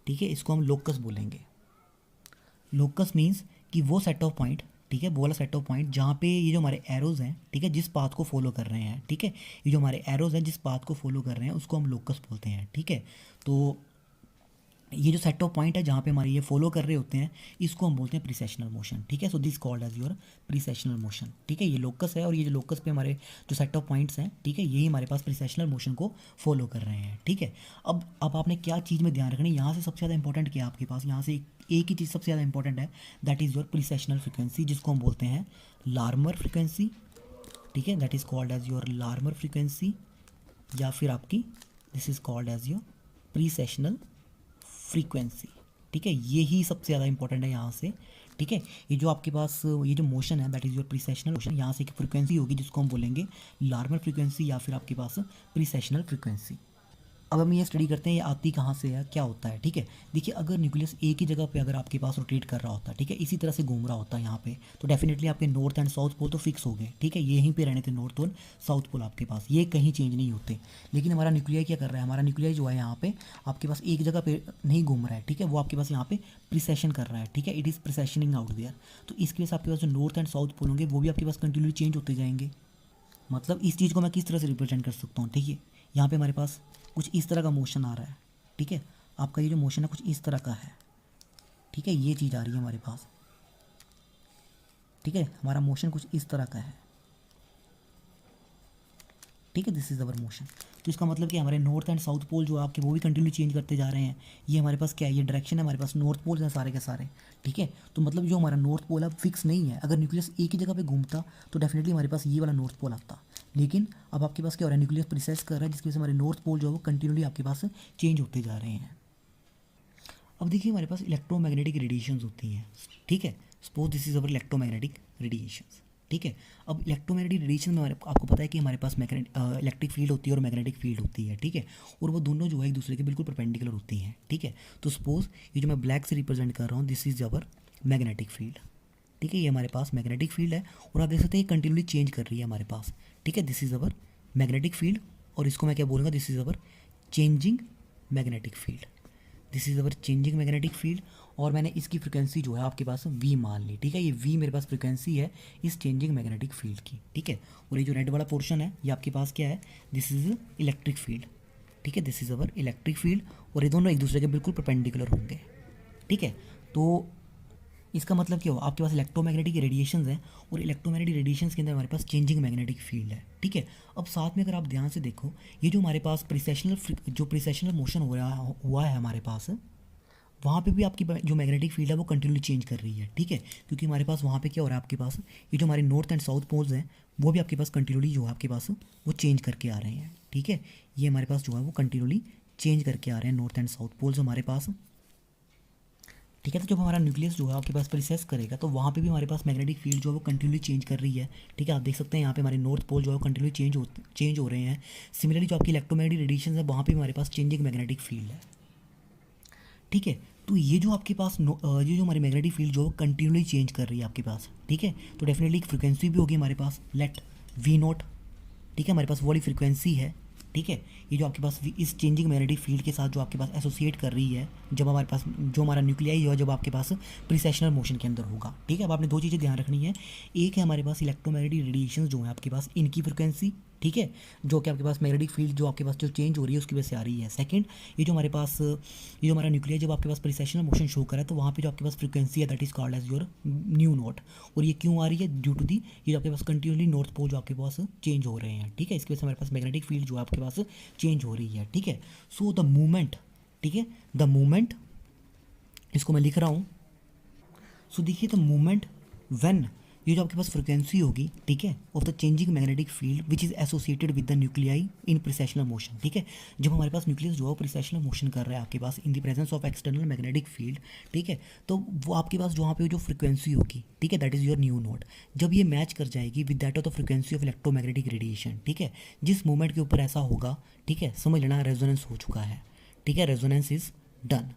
ठीक है, इसको हम लोकस बोलेंगे। लोकस मीन्स कि वो सेट ऑफ पॉइंट, ठीक है, वो वाला सेट ऑफ पॉइंट जहाँ पे ये जो हमारे एरोज हैं, ठीक है, जिस पाथ को फॉलो कर रहे हैं, ठीक है, ये जो हमारे एरोज हैं जिस पाथ को फॉलो कर रहे हैं उसको हम लोकस बोलते हैं, ठीक है। तो ये जो सेट ऑफ पॉइंट है जहाँ पे हमारे ये फॉलो कर रहे होते हैं इसको हम बोलते हैं प्रीसेशनल मोशन, ठीक है। So this called as your precessional motion, ठीक है। ये लोकस है और ये जो लोकस पे हमारे जो सेट ऑफ पॉइंट्स हैं, ठीक है, यही हमारे पास प्रीसेशनल मोशन को फॉलो कर रहे हैं, ठीक है। अब आपने क्या चीज़ में ध्यान रखनी है, यहाँ से सबसे ज़्यादा इंपॉर्टेंट क्या है आपके पास, यहाँ से एक ही चीज़ सबसे ज़्यादा इंपॉर्टेंट है, that is your precessional frequency, जिसको हम बोलते हैं लार्मर फ्रिक्वेंसी, ठीक है, that is called as your Larmor frequency, या फिर आपकी this is called as your precessional frequency, ठीक है, ये ही सबसे ज़्यादा इंपॉर्टेंट है यहाँ से। ठीक है, ये जो आपके पास ये जो मोशन है that is your precessional motion, यहाँ से एक फ्रीक्वेंसी होगी जिसको हम बोलेंगे लार्मर फ्रीक्वेंसी या फिर आपके पास प्रीसेशनल फ्रीक्वेंसी। अब हम ये स्टडी करते हैं ये आती कहाँ से है, क्या होता है। ठीक है, देखिए अगर न्यूक्लियस एक ही जगह पे अगर आपके पास रोटेट कर रहा होता है, ठीक है, इसी तरह से घूम रहा होता है यहाँ पे, तो डेफिनेटली आपके नॉर्थ एंड साउथ पोल तो फिक्स हो गए। ठीक है, यहीं पे रहने थे नॉर्थ और साउथ पोल आपके पास, ये कहीं चेंज नहीं होते। लेकिन हमारा न्यूक्लियाई क्या कर रहा है, हमारा न्यूक्लियाई जो है यहाँ पे आपके पास एक जगह पे नहीं घूम रहा है। ठीक है, वो आपके पास यहाँ पे प्रिसेशन कर रहा है। ठीक है, इट इज़ प्रिसेशनिंग आउट देयर। तो इसकी वजह से आपके पास जो नॉर्थ एंड साउथ पोल होंगे वो भी आपके पास कंटिन्यूली चेंज होते जाएंगे। मतलब इस चीज़ को मैं किस तरह से रिप्रेजेंट कर सकता हूँ, ठीक है, यहाँ पे हमारे पास कुछ इस तरह का मोशन आ रहा है। ठीक है, आपका ये जो मोशन है कुछ इस तरह का है। ठीक है, ये चीज़ आ रही है हमारे पास। ठीक है, हमारा मोशन कुछ इस तरह का है। ठीक है, दिस इज़ अवर मोशन। तो इसका मतलब कि हमारे नॉर्थ एंड साउथ पोल जो आपके वो भी कंटिन्यू चेंज करते जा रहे हैं। ये हमारे पास क्या है, ये डायरेक्शन है, हमारे पास नॉर्थ पोल हैं सारे के सारे। ठीक है, तो मतलब जो हमारा नॉर्थ पोल है फिक्स नहीं है। अगर न्यूक्लियस एक ही जगह पे घूमता तो डेफिनेटली हमारे पास ये वाला नॉर्थ पोल आता। लेकिन अब आपके पास क्या हो रहा है, न्यूक्लियस प्रिसेस कर रहा है जिसकी वजह से हमारे नॉर्थ पोल जो है वो कंटिन्यूली आपके पास चेंज होते जा रहे हैं। अब देखिए हमारे पास इलेक्ट्रोमैग्नेटिक रेडिएशंस होती हैं। ठीक है, suppose this is our electromagnetic radiations. ठीक है, अब इलेक्ट्रोमैग्नेटिक रेडिएशन में आपको पता है कि हमारे पास इलेक्ट्रिक फील्ड होती है और मैग्नेटिक फील्ड होती है। ठीक है, और वो दोनों जो है एक दूसरे के बिल्कुल परपेंडिकुलर होती हैं। ठीक है, तो सपोज ये जो मैं ब्लैक से रिप्रेजेंट कर रहा हूँ this is our magnetic field. ठीक है, ये हमारे पास मैग्नेटिक फील्ड है और आप देख सकते हैं ये कंटिन्यूली चेंज कर रही है हमारे पास। ठीक है, this is our magnetic field और इसको मैं क्या बोलूँगा, this is our changing magnetic field. This is our changing magnetic field और मैंने इसकी फ्रिक्वेंसी जो है आपके पास वी मान ली। ठीक है, ये वी मेरे पास फ्रिक्वेंसी है इस चेंजिंग मैग्नेटिक फील्ड की। ठीक है, और ये जो रेड वाला पोर्शन है ये आपके पास क्या है, दिस इज़ इलेक्ट्रिक फील्ड। ठीक है, this is our electric field और ये दोनों एक दूसरे के बिल्कुल परपेंडिकुलर होंगे। ठीक है, तो इसका मतलब क्या हो, आपके पास इलेक्ट्रोमैग्नेटिक रेडिएशंस हैं और इलेक्ट्रोमैग्नेटिक रेडिएशंस के अंदर हमारे पास चेंजिंग मैग्नेटिक फील्ड है। ठीक है, अब साथ में अगर आप ध्यान से देखो ये जो हमारे पास प्रिसेशनल मोशन हुआ है हमारे पास, वहाँ पे भी आपकी जो मैग्नेटिक फील्ड है वो कंटिन्यूली चेंज कर रही है। ठीक है, क्योंकि हमारे पास वहाँ पे क्या हो रहा है, आपके पास ये जो हमारे नॉर्थ एंड साउथ पोल्स हैं वो भी आपके पास कंटिन्यूली जो है आपके पास वो चेंज करके आ रहे हैं। ठीक है, ये हमारे पास जो है वो कंटिन्यूली चेंज करके आ रहे हैं नॉर्थ एंड साउथ पोल्स हमारे पास। ठीक है, तो जब हमारा न्यूक्लियस जो है आपके पास प्रिसेस करेगा तो वहाँ पे भी हमारे पास मैग्नेटिक फील्ड जो है वो कंटिन्यूली चेंज कर रही है। ठीक है, आप देख सकते हैं यहाँ पे हमारे नॉर्थ पोल जो है वो कंटिन्यूली चेंज हो रहे हैं। सिमिलरली जो आपकी इलेक्ट्रोमैग्नेटिक रेडिएशन है वहाँ पे हमारे पास चेंजिंग मैग्नेटिक फील्ड है। ठीक है, तो ये जो आपके पास ये जो हमारी मैग्नेटिक फील्ड जो कंटिन्यूली चेंज कर रही है आपके पास। ठीक है, तो डेफिनेटली एक फ्रिक्वेंसी भी होगी हमारे पास, लेट वी नोट। ठीक है, हमारे पास वो वाली फ्रिक्वेंसी है। ठीक है, ये जो आपके पास इस चेंजिंग मैग्नेटिक फील्ड के साथ जो आपके पास एसोसिएट कर रही है जब हमारे पास जो हमारा न्यूक्लियाई जो है जब आपके पास प्रिसेशनल मोशन के अंदर होगा। ठीक है, अब आपने दो चीज़ें ध्यान रखनी है, एक है हमारे पास इलेक्ट्रोमैग्नेटिक रेडिएशन जो है आपके पास इनकी फ्रिक्वेंसी। ठीक है, जो कि आपके पास मैग्नेटिक फील्ड जो आपके पास जो चेंज हो रही है उसकी वजह से आ रही है। सेकंड, ये जो हमारे पास ये जो हमारा न्यूक्लियर जब आपके पास प्रिसेशनल मोशन शो कर रहा है तो वहाँ पे जो आपके पास फ्रिक्वेंसी है that is called as your new note. और ये क्यों आ रही है, ड्यू टू दी ये जो आपके पास कंटिन्यूली नॉर्थ पोल जो आपके पास चेंज हो रहे हैं। ठीक है, इसकी वजह से हमारे पास मैग्नेटिक फील्ड जो है आपके पास चेंज हो रही है। ठीक है, सो द मूवमेंट, ठीक है, द मूवमेंट, इसको मैं लिख रहा हूँ। सो देखिए द मूवमेंट व्हेन ये जो आपके पास फ्रिक्वेंसी होगी, ठीक है, of the changing magnetic field which is associated with the nuclei in precessional motion. ठीक है, जब हमारे पास न्यूक्लियस जो है प्रिसेशनल मोशन कर रहा है आपके पास in the presence of external magnetic field. ठीक है, तो वो आपके पास जो वहाँ पे जो फ्रिक्वेंसी होगी, ठीक है, that is your new note, जब ये मैच कर जाएगी with that of the frequency of electromagnetic radiation. ठीक है, जिस मोमेंट के ऊपर ऐसा होगा, ठीक है, समझ लेना रेजोनेंस हो चुका है। ठीक है, रेजोनेंस इज डन,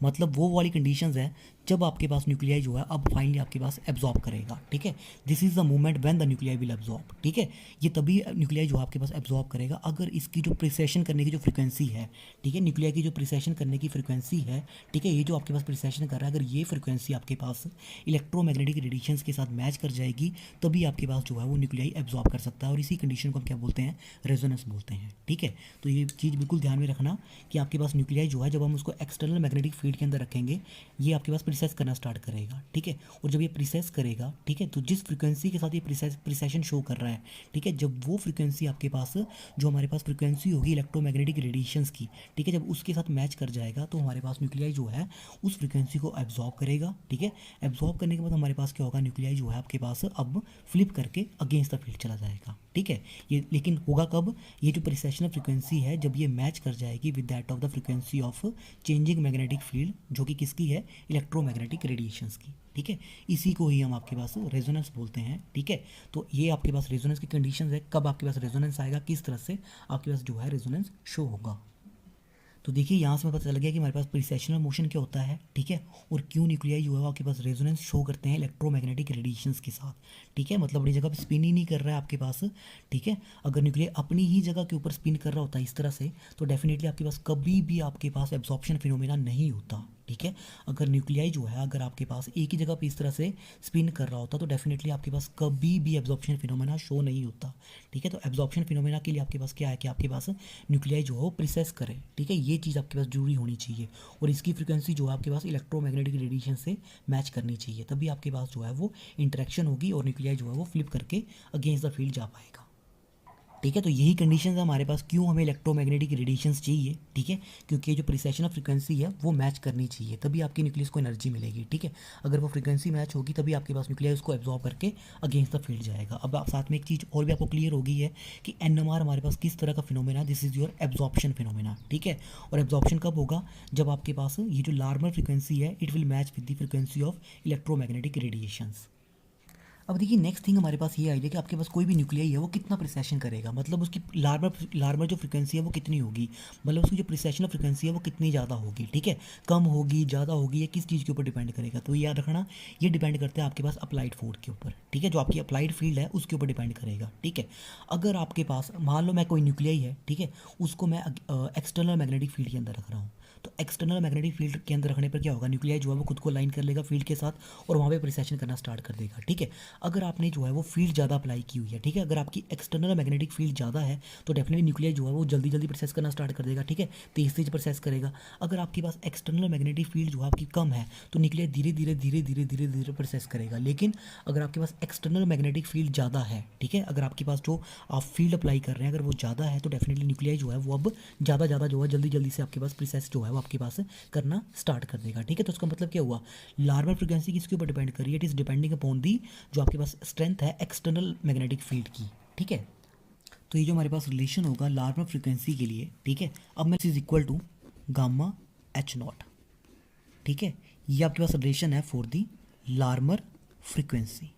मतलब वो वाली कंडीशंस है जब आपके पास न्यूक्लियाई जो है अब फाइनली आपके पास एब्जॉर्ब करेगा। ठीक है, this is the moment when the nuclei will absorb. ठीक है, ये तभी न्यूक्लियाई जो है आपके पास एब्जॉर्ब करेगा अगर इसकी जो प्रिसेशन करने की जो फ्रिक्वेंसी है, ठीक है, न्यूक्लियाई की जो प्रिसेशन करने की फ्रिक्वेंसी है, ठीक है, ये जो आपके पास प्रिसेशन कर रहा है अगर ये फ्रिक्वेंसी आपके पास इलेक्ट्रोमैग्नेटिक रेडिएशंस के साथ मैच कर जाएगी तभी आपके पास जो है वो न्यूक्लियाई एब्जॉर्ब कर सकता है और इसी कंडीशन को हम क्या बोलते हैं, रेजोनेंस बोलते हैं। ठीक है, तो ये चीज़ बिल्कुल ध्यान में रखना कि आपके पास न्यूक्लियाई जो है जब हम उसको एक्सटर्नल मैग्नेटिक फील्ड के अंदर रखेंगे ये आपके पास प्रिसेस करना स्टार्ट करेगा। ठीक है, और जब ये प्रिसेस करेगा, ठीक है, तो जिस फ्रीक्वेंसी के साथ ये प्रिसेशन शो कर रहा है, ठीक है, जब वो फ्रीक्वेंसी आपके पास जो हमारे पास फ्रीक्वेंसी होगी इलेक्ट्रोमैग्नेटिक रेडिएशंस की, ठीक है, जब उसके साथ मैच कर जाएगा तो हमारे पास न्यूक्लियाई जो है उस फ्रीक्वेंसी को एब्जॉर्ब करेगा। ठीक है, एब्जॉर्ब करने के बाद हमारे पास क्या होगा, न्यूक्लियाई जो है आपके पास अब फ्लिप करके अगेंस्ट द फील्ड चला जाएगा। ठीक है। ये लेकिन होगा कब, ये जो प्रिसेशनल फ्रिक्वेंसी है जब ये मैच कर जाएगी with that of the frequency of changing magnetic field, जो कि किसकी है, इलेक्ट्रोमैग्नेटिक रेडिएशंस की, ठीक है। इसी को ही हम आपके पास रेजोनेंस बोलते हैं, ठीक है। तो ये आपके पास रेजोनेंस की कंडीशंस है, कब आपके पास रेजोनेंस आएगा, किस तरह से आपके पास जो है रेजोनेंस शो होगा। तो देखिए यहाँ से हमें पता चल गया कि हमारे पास प्रिसेशनल मोशन क्या होता है, ठीक है, और क्यों न्यूक्लियाई जो है वो आपके पास रेजोनेंस शो करते हैं इलेक्ट्रोमैग्नेटिक रेडिएशंस के साथ, ठीक है। मतलब अपनी जगह पे स्पिन ही नहीं कर रहा है आपके पास, ठीक है। अगर न्यूक्लियाई अपनी ही जगह के ऊपर स्पिन कर रहा होता है इस तरह से, तो डेफिनेटली आपके पास कभी भी आपके पास एब्जॉर्प्शन फिनोमेना नहीं होता, ठीक है। अगर न्यूक्लियाई जो है अगर आपके पास एक ही जगह पे इस तरह से स्पिन कर रहा होता तो डेफिनेटली आपके पास कभी भी एब्जॉर्प्शन फिनोमेना शो नहीं होता, ठीक है। तो एब्जॉर्प्शन फिनोमेना के लिए आपके पास क्या है कि आपके पास न्यूक्लियाई जो है वो प्रिसेस करे, ठीक है। ये चीज़ आपके पास जरूरी होनी चाहिए, और इसकी फ्रिक्वेंसी जो है आपके पास इलेक्ट्रोमैग्नेटिक रेडिएशन से मैच करनी चाहिए, तभी आपके पास जो है वो इंटरेक्शन होगी और न्यूक्लियाई जो है वो फ्लिप करके अगेंस्ट द फील्ड जा पाएगा, ठीक है। तो यही कंडीशन है हमारे पास, क्यों हमें इलेक्ट्रोमैग्नेटिक रेडिएशंस चाहिए, ठीक है, क्योंकि जो प्रिसेशनल फ्रिक्वेंसी है वो मैच करनी चाहिए, तभी आपके न्यूक्लियस को एनर्जी मिलेगी, ठीक है। अगर वो फ्रिक्वेंसी मैच होगी तभी आपके पास न्यूक्लियस को एब्जॉर्ब करके अगेंस्ट द फील्ड जाएगा। अब आप साथ में एक चीज़ और भी आपको क्लियर होगी है कि NMR हमारे पास किस तरह का phenomena, this is your absorption phenomena, ठीक है। और एब्जॉर्प्शन कब होगा, जब आपके पास ये जो लार्मर फ्रिक्वेंसी है it will match with the frequency of electromagnetic radiations. अब देखिए नेक्स्ट थिंग हमारे पास ये आइडिया कि आपके पास कोई भी न्यूक्लियाई है वो कितना प्रिसेशन करेगा, मतलब उसकी लार्मर जो फ्रिक्वेंसी है वो कितनी होगी, मतलब उसकी जो प्रिसेशनल फ्रिक्वेंसी है वो कितनी ज़्यादा होगी, ठीक है। कम होगी, ज़्यादा होगी, ये किस चीज़ के ऊपर डिपेंड करेगा, तो याद रखना ये डिपेंड करता है आपके पास अप्लाइड फोर्स के ऊपर, ठीक है। जो आपकी अप्लाइड फील्ड है उसके ऊपर डिपेंड करेगा, ठीक है। अगर आपके पास मान लो मैं कोई न्यूक्लियाई है, ठीक है, उसको मैं एक्सटर्नल मैग्नेटिक फील्ड के अंदर रख रहा हूँ, तो एक्सटर्नल मैग्नेटिक फील्ड के अंदर रखने पर क्या होगा, न्यूक्लियाई जो है वो खुद को लाइन कर लेगा फील्ड के साथ और वहाँ पे प्रिसेशन करना स्टार्ट कर देगा, ठीक है। अगर आपने जो है वो फील्ड ज़्यादा अप्लाई की हुई है, ठीक है, अगर आपकी एक्सटर्नल मैग्नेटिक फील्ड ज़्यादा है तो डेफिनेटली न्यूक्लियाई जो है वो जल्दी जल्दी प्रोसेस करना स्टार्ट कर देगा, ठीक है, तेज तेज प्रोसेस करेगा। अगर आपके पास एक्सटर्नल मैग्नेटिक फील्ड जो है आपकी कम है तो न्यूक्लियाई धीरे धीरे धीरे धीरे धीरे धीरे प्रोसेस करेगा। लेकिन अगर आपके पास एक्सटर्नल मैग्नेटिक फील्ड ज़्यादा है, ठीक है, अगर आपके पास जो आप फील्ड अप्लाई कर रहे हैं अगर वो ज़्यादा है तो डेफिनेटली न्यूक्लियाई जो है वो अब ज़्यादा ज़्यादा जो है जल्दी जल्दी से आपके पास प्रोसेस जो है वो आपके पास करना स्टार्ट कर देगा, ठीक है। तो उसका मतलब क्या हुआ, लार्मर फ्रिक्वेंसी किसके ऊपर डिपेंड कर रही है, it is depending upon the जो आपके पास स्ट्रेंथ है एक्सटर्नल मैग्नेटिक फील्ड की, ठीक है। तो ये जो हमारे पास रिलेशन होगा लार्मर फ्रिक्वेंसी के लिए, ठीक है, अब मैं is equal to gamma H0, ठीक है, ये आपके पास रिलेशन है फॉर दी लार्मर फ्रिक्वेंसी,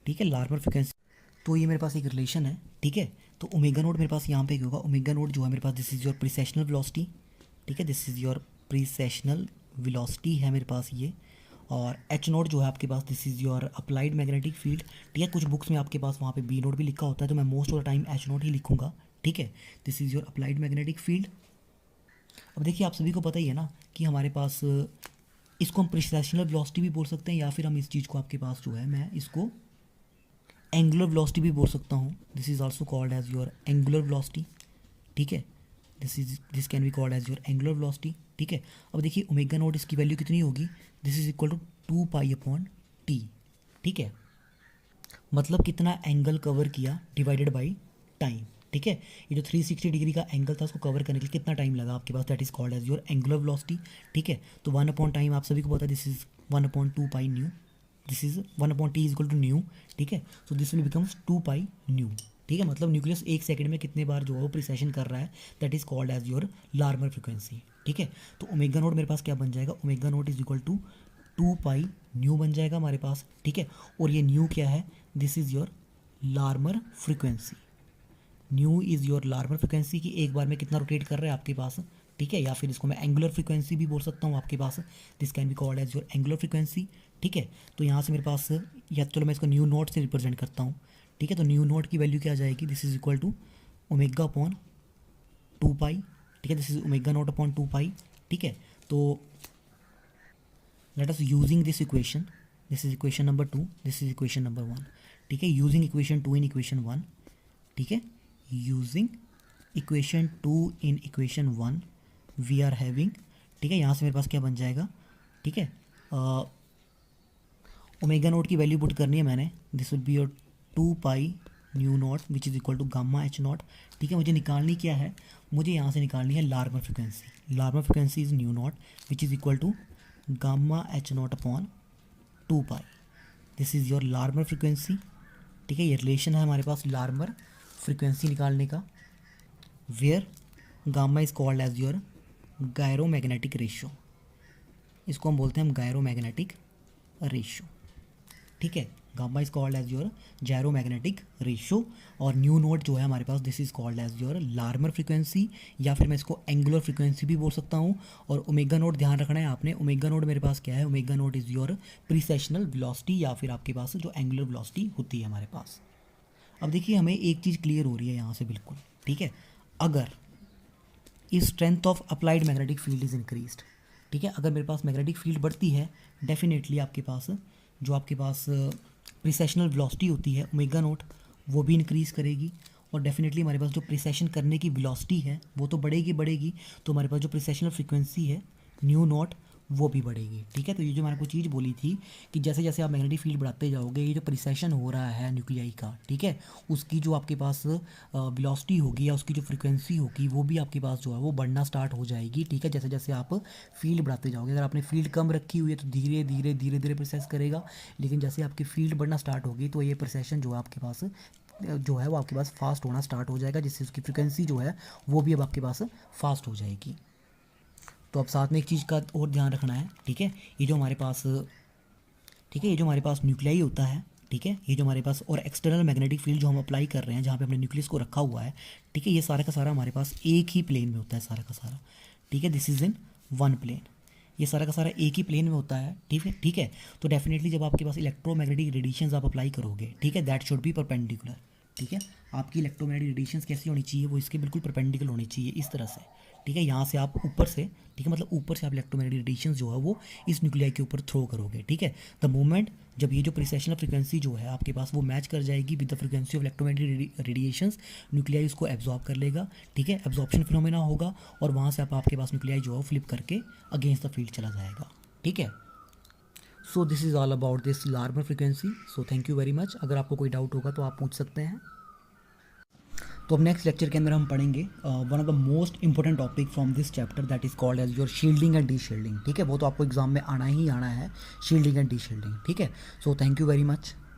ठीक है, लार्मर फ्रिक्वेंसी। तो ये मेरे पास एक रिलेशन है, ठीक है। तो ओमेगा नोट मेरे पास यहाँ पे क्या होगा, ओमेगा नोट जो है मेरे पास दिस इज योर प्रिसेशनल वेलोसिटी, ठीक है, दिस इज योर प्रिसेशनल वेलोसिटी है मेरे पास ये, और एच नोट जो है आपके पास this is your applied magnetic field, ठीक है। कुछ बुक्स में आपके पास वहाँ पे बी नोट भी लिखा होता है, तो मैं most of the time H naught ही लिखूंगा, ठीक है। This is your applied magnetic field. अब देखिए आप सभी को पता ही है ना कि हमारे पास इसको हम प्रिसेशनल वेलोसिटी भी बोल सकते हैं, या फिर हम इस चीज़ को आपके पास जो है मैं इसको एंगुलर वेलोसिटी भी बोल सकता हूँ, this is also called as your angular velocity, ठीक है, this can be called as your angular velocity, ठीक है। अब देखिए ओमेगा नोट इसकी वैल्यू कितनी होगी, this is equal to 2π/t, ठीक है, मतलब कितना एंगल कवर किया डिवाइडेड बाई टाइम, ठीक है। ये जो 360 डिग्री का एंगल था उसको कवर करने के लिए कितना टाइम लगा आपके पास, that is called as your angular velocity, ठीक है। तो 1/टाइम आप सभी को पता है this is 1/2π nu, this is 1/t is equal to nu, ठीक है। तो दिस विल बिकम्स 2π न्यू, ठीक है, मतलब न्यूक्लियस एक सेकंड में कितने बार जो है वो प्रिसेशन कर रहा है, that is called as your Larmor frequency, ठीक है। तो ओमेगा नोट मेरे पास क्या बन जाएगा, omega naught is equal to 2π nu बन जाएगा हमारे पास, ठीक है। और ये न्यू क्या है, this is your Larmor frequency, new is your Larmor frequency की एक बार में कितना रोटेट कर रहा है आपके पास, ठीक है, या फिर इसको मैं एंगुलर फ्रिक्वेंसी भी बोल सकता हूँ आपके पास, this can be called as your angular frequency, ठीक है। तो यहाँ से मेरे पास या चलो मैं इसको न्यू नोट से रिप्रेजेंट करता हूँ, ठीक है। तो न्यू नोट की वैल्यू क्या आ जाएगी, this is equal to omega upon 2π, ठीक है, this is omega naught upon 2π, ठीक है। तो let us using this equation, this is equation number 2, this is equation number 1, ठीक है, यूजिंग इक्वेशन 2 इन इक्वेशन 1, ठीक है, using equation 2 in equation 1 we are having, ठीक है। यहाँ से मेरे पास क्या बन जाएगा, ठीक है, ओमेगा नोट की वैल्यू पुट करनी है मैंने, this will be your 2π nu naught which is equal to gamma H0, ठीक है। मुझे निकालनी क्या है, मुझे यहाँ से निकालनी है Larmor frequency, Larmor frequency is nu naught which is equal to gamma H0 upon 2π, this is your Larmor frequency, ठीक है, ये रिलेशन है हमारे पास लार्मर फ्रीक्वेंसी निकालने का, where gamma is called as your gyromagnetic ratio, इसको हम बोलते हैं हम गायरोमैग्नेटिक रेशियो। ठीक है, gamma is called as your gyromagnetic ratio, और न्यू नोट जो है हमारे पास this is called as your Larmor frequency, या फिर मैं इसको एंगुलर फ्रीक्वेंसी भी बोल सकता हूँ। और ओमेगा नोट ध्यान रखना है आपने, ओमेगा नोट मेरे पास क्या है, omega naught is your precessional velocity, या फिर आपके पास जो एंगुलर वेलोसिटी होती है हमारे पास। अब देखिए हमें एक चीज़ क्लियर हो रही है यहाँ से बिल्कुल, ठीक है, अगर इस strength of applied magnetic field is increased, ठीक है, अगर मेरे पास मैग्नेटिक फील्ड बढ़ती है, डेफिनेटली आपके पास जो आपके पास प्रिसेशनल वेलोसिटी होती है ओमेगा नोट वो भी इंक्रीज़ करेगी, और डेफिनेटली हमारे पास जो प्रिसेशन करने की वेलोसिटी है वो तो बढ़ेगी, तो हमारे पास जो प्रिसेशनल फ्रीक्वेंसी है न्यू नोट वो भी बढ़ेगी। ठीक है, तो ये जो मैंने आपको चीज़ बोली थी कि जैसे जैसे आप मैग्नेटिक फील्ड बढ़ाते जाओगे, ये जो प्रिसेशन हो रहा है न्यूक्लियाई का, ठीक है, उसकी जो आपके पास वेलोसिटी होगी या उसकी जो फ्रीक्वेंसी होगी वो भी आपके पास जो है वो बढ़ना स्टार्ट हो जाएगी। ठीक है, जैसे जैसे आप फील्ड बढ़ाते जाओगे, अगर आपने फील्ड कम रखी हुई है तो धीरे धीरे प्रोसेस करेगा, लेकिन जैसे आपकी फील्ड बढ़ना स्टार्ट होगी तो ये प्रोसेशन जो है आपके पास जो है वो आपके पास फास्ट होना स्टार्ट हो जाएगा, जिससे उसकी फ्रीक्वेंसी जो है वो भी अब आपके पास फास्ट हो जाएगी। तो अब साथ में एक चीज़ का और ध्यान रखना है, ठीक है, ये जो हमारे पास, ठीक है, ये जो हमारे पास न्यूक्लियाई होता है, ठीक है, ये जो हमारे पास और एक्सटर्नल मैग्नेटिक फील्ड जो हम अप्लाई कर रहे हैं जहाँ पे हमने न्यूक्लियस को रखा हुआ है, ठीक है, ये सारा का सारा हमारे पास एक ही प्लेन में होता है सारा का सारा। ठीक है, this is in one plane, ये सारा का सारा एक ही प्लेन में होता है। ठीक है, तो डेफिनेटली जब आपके पास इलेक्ट्रोमैग्नेटिक रेडिएशंस आप अप्लाई करोगे, ठीक है, दैट शुड बी परपेंडिकुलर। ठीक है, आपकी इलेक्ट्रोमैग्नेटिक रेडिएशंस कैसी होनी चाहिए, वो इसके बिल्कुल परपेंडिकुलर होनी चाहिए इस तरह से। ठीक है, यहाँ से आप ऊपर से, ठीक है, मतलब ऊपर से आप इलेक्ट्रोमैग्नेटिक रेडिएशंस जो है वो इस न्यूक्लियाई के ऊपर थ्रो करोगे। ठीक है, द मोमेंट जब ये जो प्रिसेशनल फ्रीक्वेंसी जो है आपके पास वो मैच कर जाएगी with the frequency of electromagnetic radiations, nuclei उसको एब्जॉर्ब कर लेगा। ठीक है, एब्जॉर्प्शन फिनोमेना होगा, और वहाँ से आपके पास न्यूक्लियाई जो है फ्लिप करके अगेंस्ट द फील्ड चला जाएगा। ठीक है, so this is all about this Larmor frequency. So thank you very much. अगर आपको कोई डाउट होगा तो आप पूछ सकते हैं। तो अब नेक्स्ट लेक्चर के अंदर हम पढ़ेंगे one of the most important topic from this chapter, that is called as your shielding and deshielding. ठीक है, वो तो आपको एग्जाम में आना ही आना है, शील्डिंग एंड डी शील्डिंग। ठीक है, so thank you very much.